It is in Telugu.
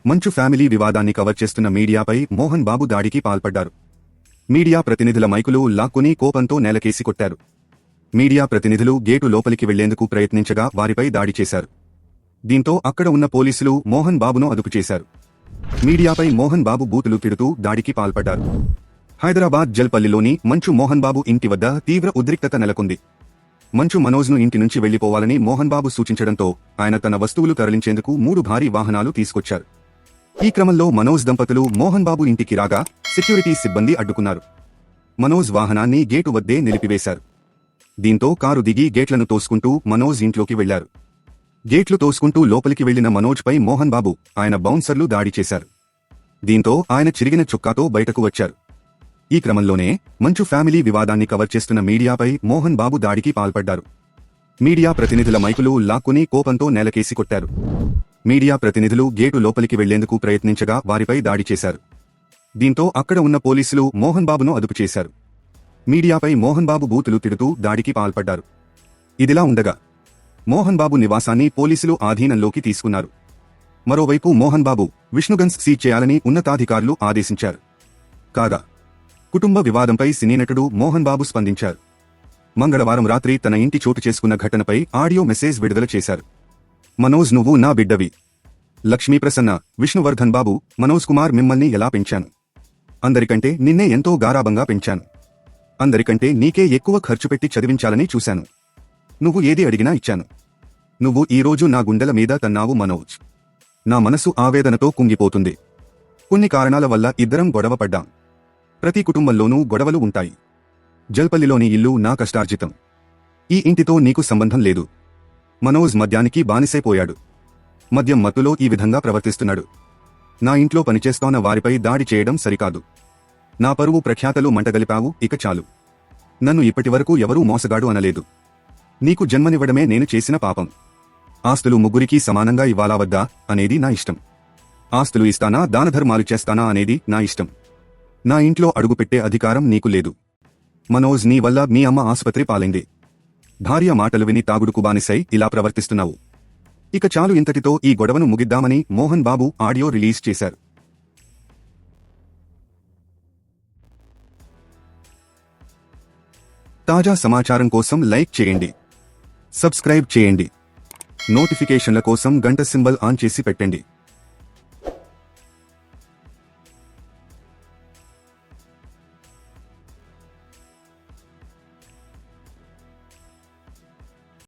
మంచు ఫ్యామిలీ వివాదాన్ని కవర్ చేస్తున్న మీడియాపై మోహన్ బాబు దాడికి పాల్పడ్డారు. మీడియా ప్రతినిధుల మైకులు లాక్కుని కోపంతో నేలకేసి కొట్టారు. మీడియా ప్రతినిధులు గేటు లోపలికి వెళ్లేందుకు ప్రయత్నించగా వారిపై దాడి చేశారు. దీంతో అక్కడ ఉన్న పోలీసులు మోహన్ బాబును అదుపు చేశారు. మీడియాపై మోహన్ బాబు బూతులు తిడుతూ దాడికి పాల్పడ్డారు. హైదరాబాద్ జల్పల్లిలోని మంచు మోహన్ బాబు ఇంటి వద్ద తీవ్ర ఉద్రిక్తత నెలకొంది. మంచు మనోజ్ను ఇంటి నుంచి వెళ్లిపోవాలని మోహన్ బాబు సూచించడంతో ఆయన తన వస్తువులు తరలించేందుకు 3 భారీ వాహనాలు తీసుకొచ్చారు. ఈ క్రమంలో మనోజ్ దంపతులు మోహన్ బాబు ఇంటికి రాగా సెక్యూరిటీ సిబ్బంది అడ్డుకున్నారు. మనోజ్ వాహనాన్ని గేటు వద్దే నిలిపివేశారు. దీంతో కారు దిగి గేట్లను తోసుకుంటూ మనోజ్ ఇంట్లోకి వెళ్లారు. గేట్లు తోసుకుంటూ లోపలికి వెళ్లిన మనోజ్పై మోహన్ బాబు, ఆయన బౌన్సర్లు దాడి చేశారు. దీంతో ఆయన చిరిగిన చొక్కాతో బయటకు వచ్చారు. ఈ క్రమంలోనే మంచు ఫ్యామిలీ వివాదాన్ని కవర్ చేస్తున్న మీడియాపై మోహన్ బాబు దాడికి పాల్పడ్డారు. మీడియా ప్రతినిధుల మైకులు లాక్కుని కోపంతో నేలకేసి కొట్టారు. మీడియా ప్రతినిధులు గేటు లోపలికి వెళ్లేందుకు ప్రయత్నించగా వారిపై దాడి చేశారు. దీంతో అక్కడ ఉన్న పోలీసులు మోహన్ బాబును అదుపు చేశారు. మీడియాపై మోహన్ బాబు బూతులు తిడుతూ దాడికి పాల్పడ్డారు. ఇదిలా ఉండగా మోహన్ బాబు నివాసాన్ని పోలీసులు ఆధీనంలోకి తీసుకున్నారు. మరోవైపు మోహన్ బాబు విష్ణుగన్స్ సీజ్ చేయాలని ఉన్నతాధికారులు ఆదేశించారు. కాగా కుటుంబ వివాదంపై సినీ నటుడు మోహన్ బాబు స్పందించారు. మంగళవారం రాత్రి తన ఇంటి చోటు చేసుకున్న ఘటనపై ఆడియో మెసేజ్ విడుదల చేశారు. మనోజ్, నువ్వు నా బిడ్డవి. లక్ష్మీప్రసన్న, విష్ణువర్ధన్ బాబు, మనోజ్ కుమార్, మిమ్మల్ని ఎలా పెంచాను? అందరికంటే నిన్నే ఎంతో గారాబంగా పెంచాను. అందరికంటే నీకే ఎక్కువ ఖర్చు పెట్టి చదివించాలని చూశాను. నువ్వు ఏది అడిగినా ఇచ్చాను. నువ్వు ఈరోజు నా గుండెల మీద తన్నావు మనోజ్. నా మనసు ఆవేదనతో కుంగిపోతుంది. కొన్ని కారణాల వల్ల ఇద్దరం గొడవ పడ్డాం. ప్రతి కుటుంబంలోనూ గొడవలు ఉంటాయి. జల్పల్లిలోని ఇల్లు నా కష్టార్జితం. ఈ ఇంటితో నీకు సంబంధం లేదు. మనోజ్ మద్యానికి బానిసైపోయాడు. మద్యం మత్తులో ఈ విధంగా ప్రవర్తిస్తున్నాడు. నా ఇంట్లో పనిచేస్తోన్న వారిపై దాడి చేయడం సరికాదు. నా పరువు ప్రఖ్యాతలు మంటగలిపావు, ఇక చాలు. నన్ను ఇప్పటివరకు ఎవరూ మోసగాడు అనలేదు. నీకు జన్మనివ్వడమే నేను చేసిన పాపం. ఆస్తులు ముగ్గురికీ సమానంగా ఇవ్వాలా వద్దా అనేది నా ఇష్టం. ఆస్తులు ఇస్తానా, దానధర్మాలు చేస్తానా అనేది నా ఇష్టం. నా ఇంట్లో అడుగుపెట్టే అధికారం నీకు లేదు. మనోజ్, నీ వల్ల మీ అమ్మ ఆసుపత్రి పాలైంది. భార్య మాటలు విని తాగుడుకు బానిసై ఇలా ప్రవర్తిస్తున్నావు. ఇక చాలు, ఇంతటితో ఈ గొడవను ముగిద్దామని మోహన్ బాబు ఆడియో రిలీజ్ చేశారు. తాజా సమాచారం కోసం లైక్ చేయండి, సబ్స్క్రైబ్ చేయండి, నోటిఫికేషన్ల కోసం గంట సింబల్ ఆన్ చేసి పెట్టండి.